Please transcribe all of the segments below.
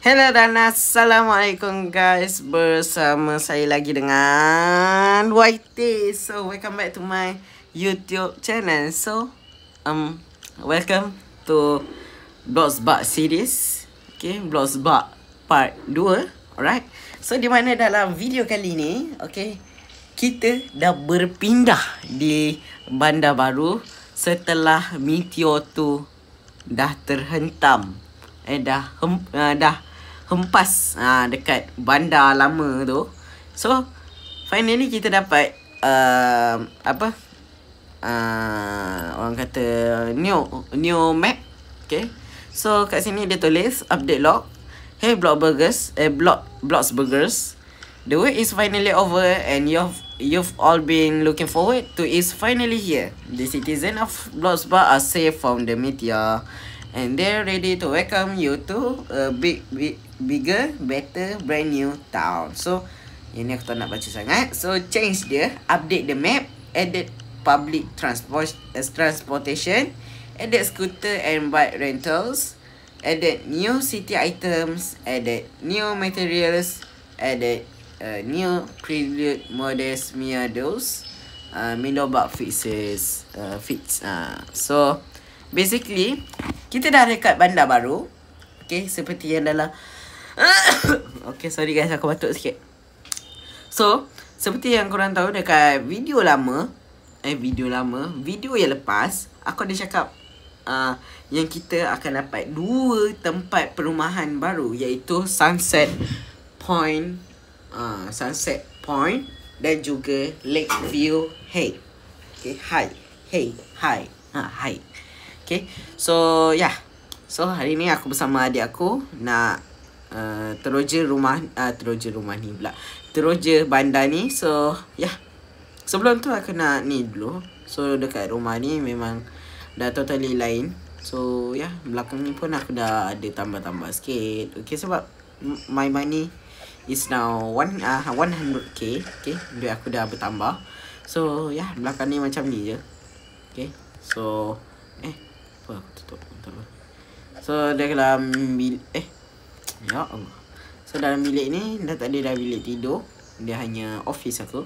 Hello dan Assalamualaikum guys. Bersama saya lagi dengan YT. So welcome back to my YouTube channel. So welcome to Blogsbug series. Okay, Blogsbug part 2. Alright. So di mana dalam video kali ni, okay, kita dah berpindah di bandar baru setelah meteor tu dah terhentam. Dah hempas dekat bandar lama tu. So finally kita dapat orang kata new map. Okay, so kat sini dia tulis update log. Hey Blogsburgers, the wait is finally over and you've all been looking forward to is finally here. The citizens of Blogsburg are safe from the meteor and they're ready to welcome you to a bigger, better, brand new town. So ini aku tak nak baca sangat. So change dia, update the map, added public transportation, added scooter and bike rentals, added new city items, added new materials, added new prelude models meadows, Mindobug fixes. So basically kita dah dekat bandar baru. Okay, seperti yang dalam okay, sorry guys, aku batuk sikit. So seperti yang korang tahu dekat video yang lepas, aku ada cakap yang kita akan dapat 2 tempat perumahan baru, iaitu Sunset Point dan juga Lakeview High. Okay, High. Okay, so so hari ni aku bersama adik aku nak teroja bandar ni. So sebelum tu aku nak ni dulu. So dekat rumah ni memang dah totally lain. So belakang ni pun aku dah ada tambah-tambah sikit. Okay, sebab my money is now 100k. Okay, duit aku dah bertambah. So belakang ni macam ni je. Okay, so apa aku tutup. So dalam bilik ya Allah. So dalam bilik ni dah tak ada dah bilik tidur. Dia hanya office aku.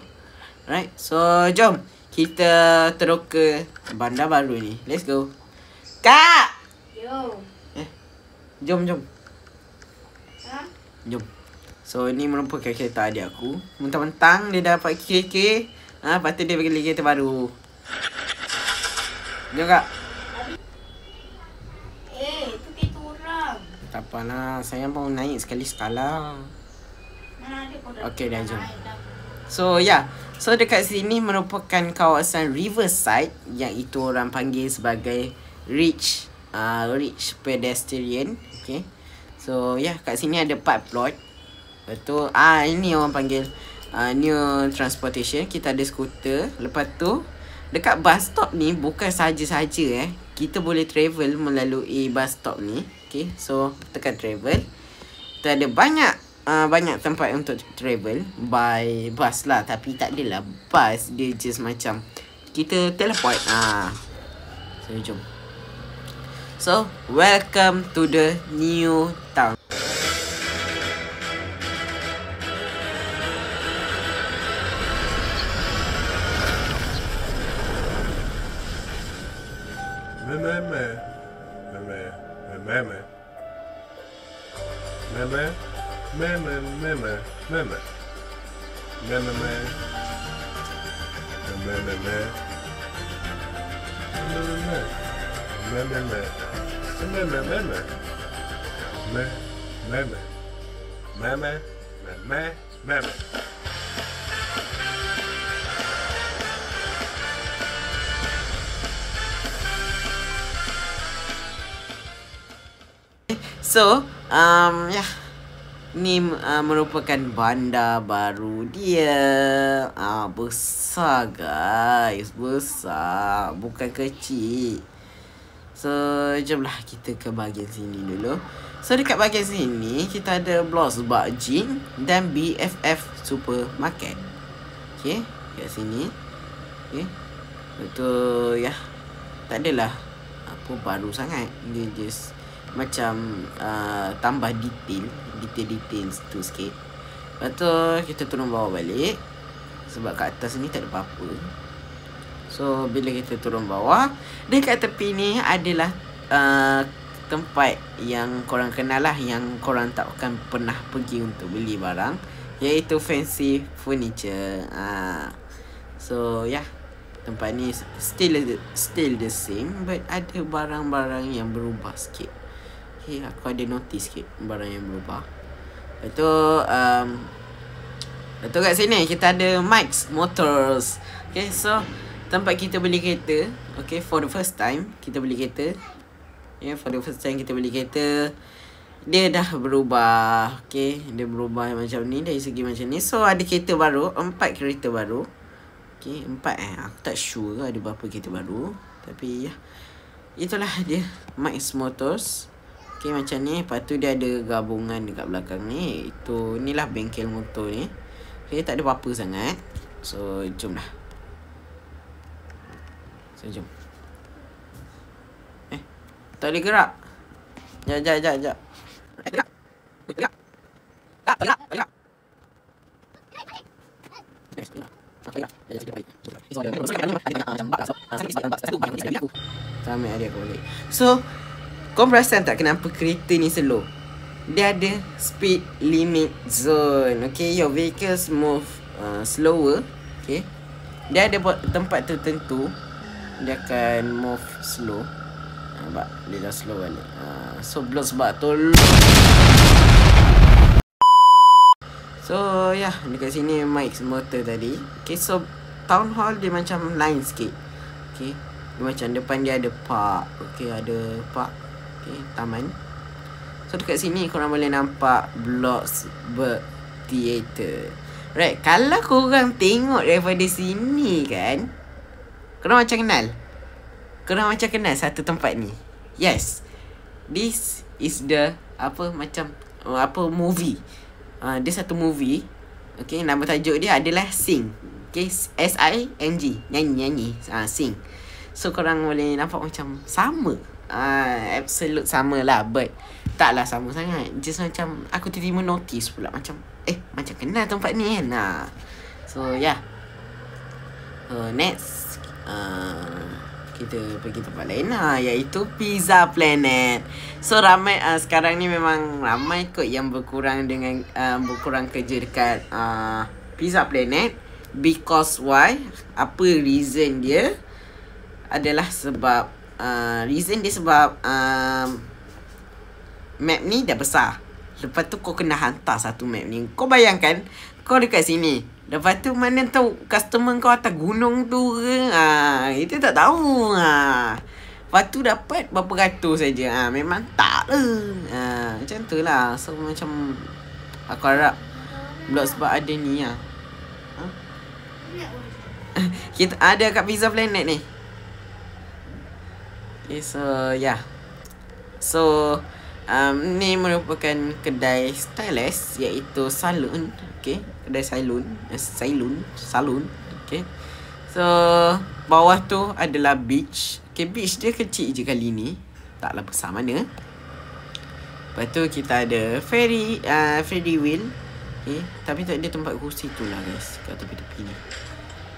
Right, so jom kita terus ke bandar baru ni. Let's go. Kak! Yo. Jom. Ha? Jom. So ni merupakan kereta adik aku. Mentang-mentang dia dapat KK, lepas tu dia beli kereta baru. Jom kak. Itu kereta orang. Tak apalah, saya mau naik sekali-sekala. Mana ada kau dah. Okay, dah jom. So so dekat sini merupakan kawasan Riverside, yang itu orang panggil sebagai rich pedestrian. Okay, so kat sini ada 4 plot. Betul. Ini orang panggil new transportation. Kita ada skuter. Lepas tu dekat bus stop ni bukan saja-saja kita boleh travel melalui bus stop ni. Okay, so tekan travel. Kita ada banyak tempat untuk travel by bus lah. Tapi tak adalah bus, dia just macam kita teleport. So jom. So welcome to the new town. So ni merupakan bandar baru dia. Besar guys, besar, bukan kecil. So jomlah kita ke bahagian sini dulu. So dekat bahagian sini kita ada Blogsburg Gym dan BFF Supermarket. Okay, kat sini. Okay, betul tak adalah apa baru sangat. Dia just macam tambah detail tu sikit. Lepas tu kita turun bawah balik sebab kat atas ni tak ada apa-apa. So bila kita turun bawah, dekat tepi ni adalah tempat yang korang kenal lah, yang korang takkan pernah pergi untuk beli barang, iaitu Fancy Furniture. So yeah, tempat ni still the same, but ada barang-barang yang berubah sikit. Okay, aku ada notice sikit barang yang berubah. Lepas tu kat sini kita ada Mike's Motors. Okay, so tempat kita beli kereta. Okay, for the first time kita beli kereta. For the first time kita beli kereta, dia dah berubah. Okay, dia berubah macam ni, dari segi macam ni. So ada kereta baru, 4 kereta baru. Okay, 4 aku tak sure ada berapa kereta baru, tapi ya, itulah dia Mike's Motors. Okay, macam ni. Lepas tu dia ada gabungan dekat belakang ni. Inilah bengkel motor ni. Okay, tak ada apa-apa sangat. So jom lah. Jom. Tak boleh gerak. Jap. Gerak. Sampai hari aku balik. So kau perasan tak kenapa kereta ni slow? Dia ada speed limit zone. Okay, your vehicles move slower. Okay, dia ada tempat tertentu dia akan move slow. Nampak? Dia dah slow balik. So belum sebab tu. So ya, dekat sini Mike's Motor tadi. Okay, so Town Hall dia macam lain sikit. Okay, dia macam depan dia ada park. Okay, ada park. Okay, taman. So dekat sini korang boleh nampak Bloxburg Theatre. Right, kalau korang tengok daripada sini kan, korang macam kenal. Korang macam kenal satu tempat ni. Yes, this is the movie. Dia satu movie. Okay, nama tajuk dia adalah Sing. Okay, S-I-N-G, nyanyi. Sing. So korang boleh nampak macam sama. Absolute sama lah, but taklah sama sangat. Just macam aku tiba-tiba notice pula macam macam kenal tempat ni kan. So yeah, next kita pergi tempat lain iaitu Pizza Planet. So ramai sekarang ni memang ramai kot yang berkurang kerja dekat Pizza Planet. Because why? Apa reason dia? Adalah sebab map ni dah besar. Lepas tu kau kena hantar satu map ni. Kau bayangkan kau dekat sini, lepas tu mana tahu customer kau atas gunung tu ke? Itu tak tahu. Lepas tu dapat berapa ratus saja. Memang tak lah. Macam tu lah. So macam aku harap sebab ada ni kita ada kat Pizza Planet ni. Okay, so yeah. So ni merupakan kedai stylist, iaitu salon. Okay, kedai salon. Okay, so bawah tu adalah beach. Okay, beach dia kecil je kali ni, taklah besar mana. Lepas tu kita ada ferry wheel. Okay, tapi tak ada tempat kursi tu lah guys, kat tepi-tepi ni.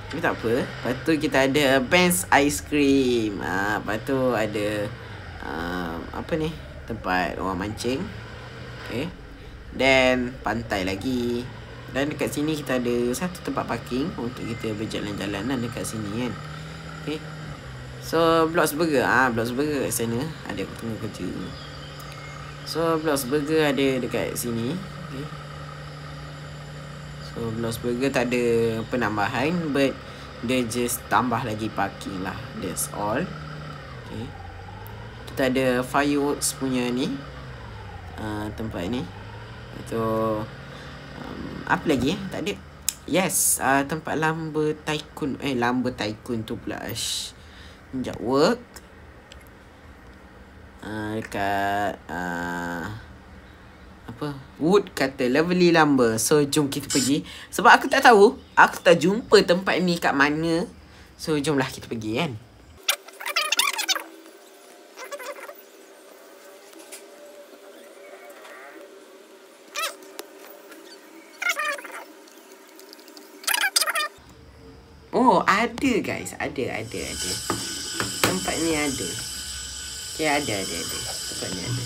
Tapi tak apa. Lepas tu kita ada Ben's Ice Cream. Lepas tu ada tempat orang mancing. Okay, dan pantai lagi. Dan dekat sini kita ada satu tempat parking untuk kita berjalan-jalan dekat sini kan. Okay, so Bloxburg kat sana. Ada aku tengah kerja. So Bloxburg ada dekat sini. Okay, so Bloxburg tak ada penambahan, but dia just tambah lagi parking lah. That's all. Okay, kita ada fireworks punya ni tempat ni. Itu apa lagi tak ada. Yes, tempat Lumber Tycoon tu pula. Sekejap, work dekat wood kata Lovely Lumber. So jom kita pergi, sebab aku tak tahu, aku tak jumpa tempat ni kat mana. So jomlah kita pergi kan. Oh, ada guys. Ada. Tempat ni ada. Okay, ada. Tempat ni ada.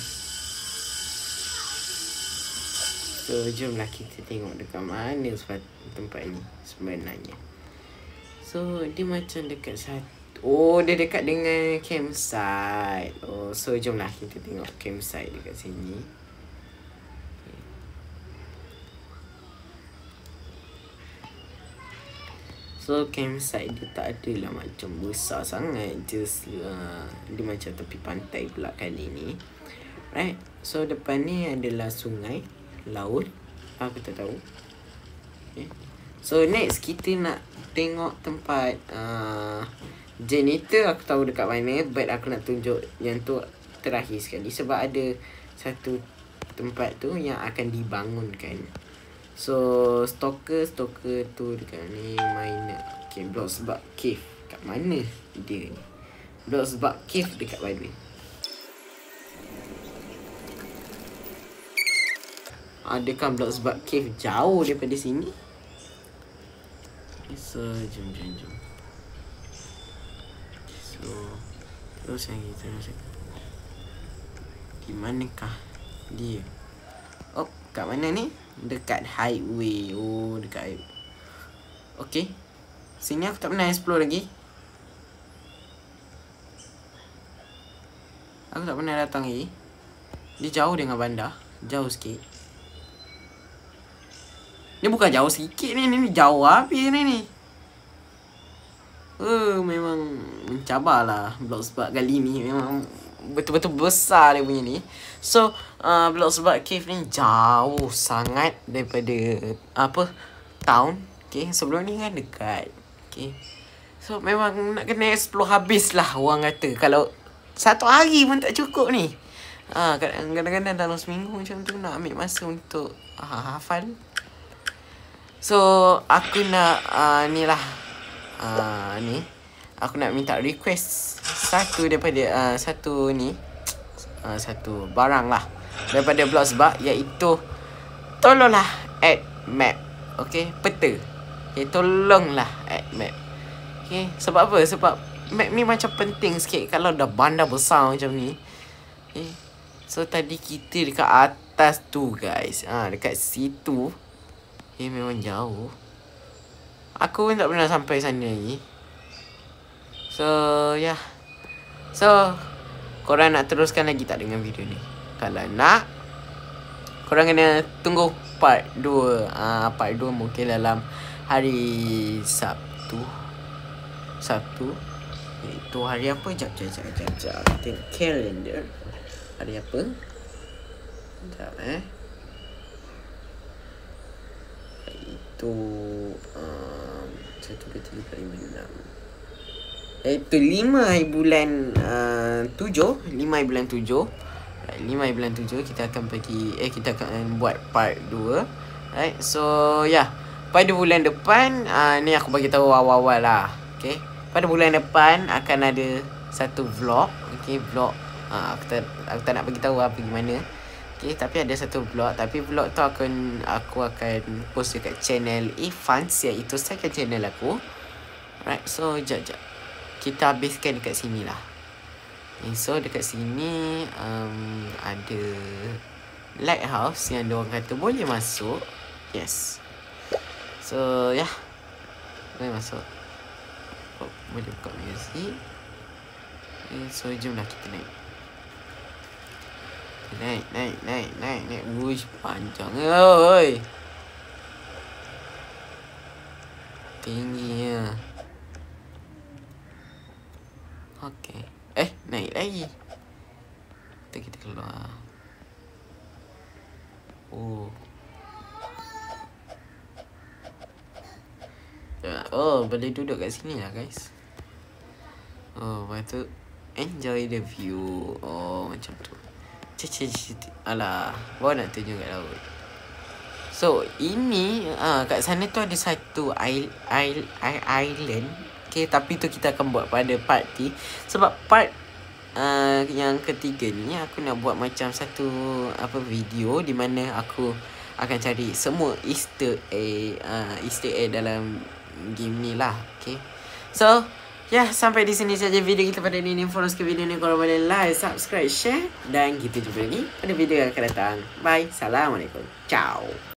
So, jomlah kita tengok dekat mana tempat ni sebenarnya. So, dia macam dekat satu. Oh, dia dekat dengan campsite. Oh, so jomlah kita tengok campsite dekat sini. So, campsite dia tak adalah macam besar sangat. Just, dia macam tepi pantai pula kali ni. Right. So, depan ni adalah sungai, laut. Aku tak tahu. Okay. So, next kita nak tengok tempat janitor. Aku tahu dekat mana, but aku nak tunjuk yang tu terakhir sekali. Sebab ada satu tempat tu yang akan dibangunkan. So, stalker tu dekat ni mana? Okay, Bloxburg Cave. Kat mana dia ni? Bloxburg Cave dekat mana? Adakah Bloxburg Cave jauh daripada sini? So, jom. So, terus lagi. Di manakah dia? Oh, kat mana ni? Dekat highway. Oh, dekat highway. Okay. Sini aku tak pernah explore lagi. Aku tak pernah datang lagi. Dia jauh dengan bandar. Jauh sikit. Ni bukan jauh sikit ni. Ni jauh habis ni. Memang mencabarlah Bloxburg kali ni. Memang betul-betul besar dia punya ni. So, Bloxburg Cave ni jauh sangat daripada town. Okay, sebelum ni kan dekat. Okay. So, memang nak kena explore habis lah orang kata. Kalau satu hari pun tak cukup ni. Kadang-kadang dalam seminggu macam tu nak ambil masa untuk hafal. So, aku nak ni aku nak minta request satu daripada satu barang lah daripada Bloxburg, iaitu tolonglah add map. Okay, peta. Okay, tolonglah add map. Okay, sebab apa? Sebab map ni macam penting sikit kalau dah bandar besar macam ni. Okay, so tadi kita dekat atas tu guys. Dekat situ. Okay, memang jauh. Aku pun tak pernah sampai sana lagi. So, yeah. So, korang nak teruskan lagi tak dengan video ni? Kalau nak, korang kena tunggu part 2. Part 2 mungkin dalam hari Sabtu. Itu hari apa? Sekejap. Tengok kalender. Hari apa? Sekejap Itu 1, 2, 3, 4, 5, 6. Itu 5 bulan 7. 5 bulan 7 kita akan pergi kita akan buat part 2. Right. So, yeah. Pada bulan depan ni aku bagi tahu awal-awal lah. Okay. Pada bulan depan akan ada satu vlog. Okay, vlog. Aku tak nak bagi tahu apa gimana. Okay, tapi ada satu vlog. Tapi vlog tu aku akan post dekat channel Ifans, iaitu second channel aku. Right, so jap. Kita habiskan dekat sini lah. Okay, so dekat sini ada lighthouse yang diorang kata boleh masuk. Yes. So, yeah. Boleh masuk. Boleh buka music. Okay, so jomlah kita naik. Naik. Wush, panjang. Oi. Tingginya. Okay. Naik lagi. Kita keluar. Oh, boleh duduk kat sini lah guys. Lepas tu enjoy the view. Macam tu. Alah, baru nak tunjuk kat laut. So, ini kat sana tu ada satu island. Okay, tapi tu kita akan buat pada part ni. Sebab part yang ketiga ni aku nak buat macam satu video di mana aku akan cari semua Easter egg dalam game ni lah. Okay. So, sampai di sini saja video kita pada ini. Follow video ni, kalau boleh like, subscribe, share. Dan kita jumpa lagi pada video yang akan datang. Bye. Assalamualaikum. Ciao.